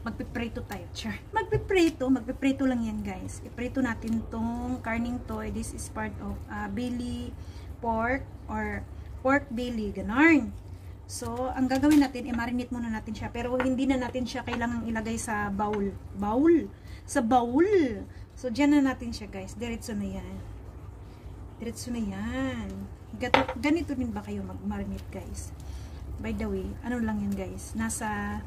magpiprito tayo. Char. Magpiprito lang yan guys. Iprito natin tong karning to. This is part of belly pork or pork belly, ganarn. So, ang gagawin natin, i-marinate muna natin siya. Pero hindi na natin siya kailangang ilagay sa bowl. Sa bowl. So, dyan na natin siya guys. Diretso na yan. Ganito din ba kayo mag-marinate guys? By the way, ano lang yan guys? Nasa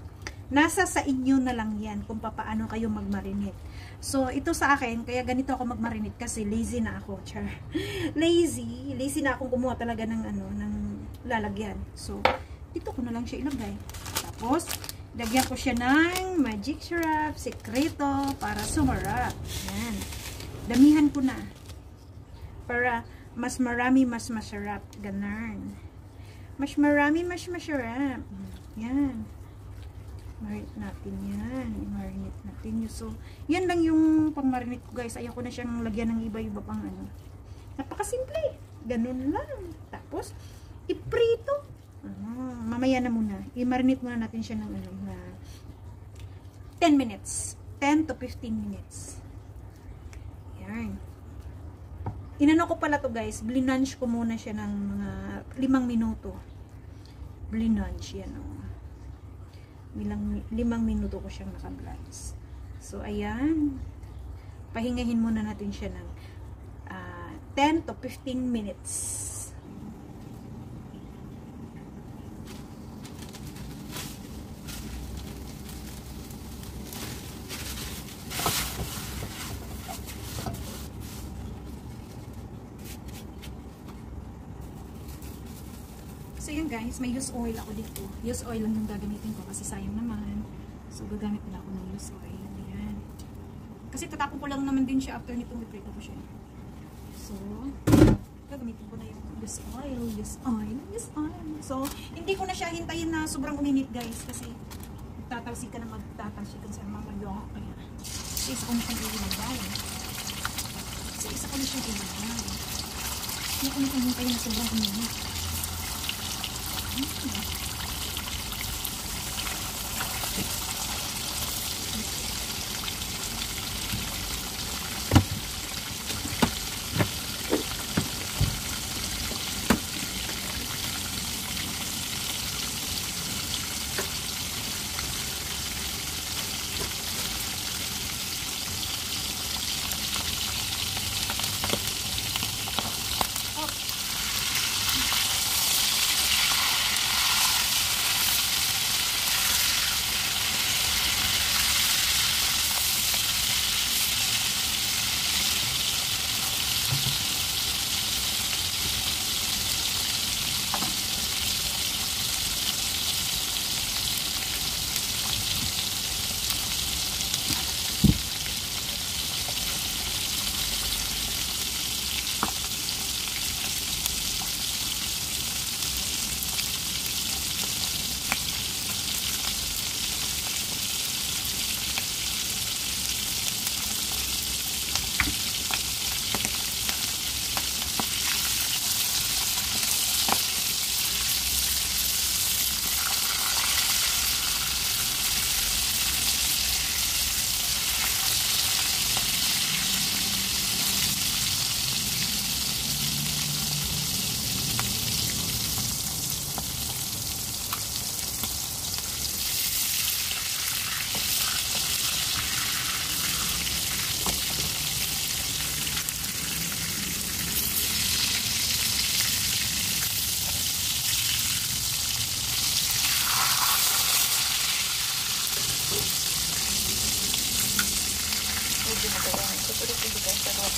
sa inyo na lang yan kung paano kayo mag-marinate. So, ito sa akin, kaya ganito ako mag-marinate kasi lazy na ako. Char. Lazy na akong kumuha talaga ng ng lalagyan. So, dito ko na lang siya ilagay. Tapos, lagyan ko siya ng magic syrup, sekreto, para sumarap. Yan. Damihan ko na. Para mas marami, mas masarap. Ganun. Mas marami, mas masarap. Yan. Marinate natin yan. I-marinate natin yun. So, yan lang yung pang-marinate ko guys. Ayaw ko na siyang lagyan ng iba-iba pang Napakasimple. Ganun lang. Tapos, iprito. Mamaya na muna. I-marinate muna natin siya ng 10 minutes. 10 to 15 minutes. Yan. Inano ko pala to guys. Blinange ko muna siya ng mga 5 minuto. Blinange. Yan o. 5 minuto ko siyang naka-blanch. So, ayan. Pahingahin muna natin siya ng 10 to 15 minutes. So yun guys, may use oil ako dito. Use oil lang yung gagamitin ko kasi sayang naman. So gagamit na ako ng use oil. Ayan. Kasi tatapon ko lang naman din siya after nitong iprito ko siya. So, gagamitin ko na yung use oil. So, hindi ko na siya hintayin na sobrang uminit guys. Kasi magtatalsik ka sa mamayo. Kaya, isa ko na siyang ilagay. Hindi ko na siyang hintayin na sobrang uminit.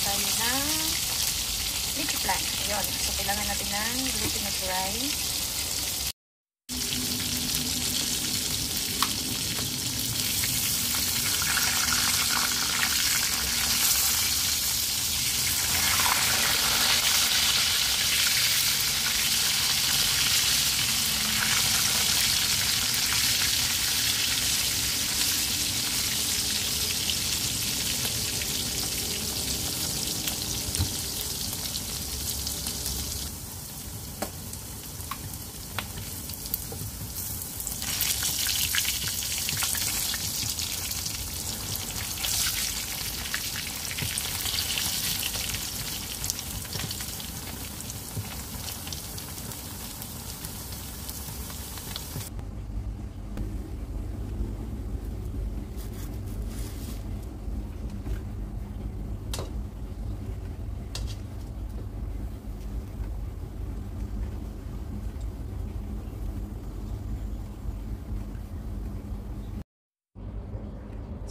tayo ng leafy plant. Ayun. So, kailangan natin ng glutinous rice.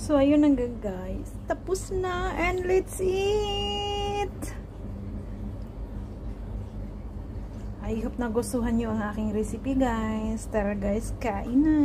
So, ayun na nga guys. Tapos na. And let's eat! I hope nagustuhan nyo ang aking recipe guys. Tara guys, kain na!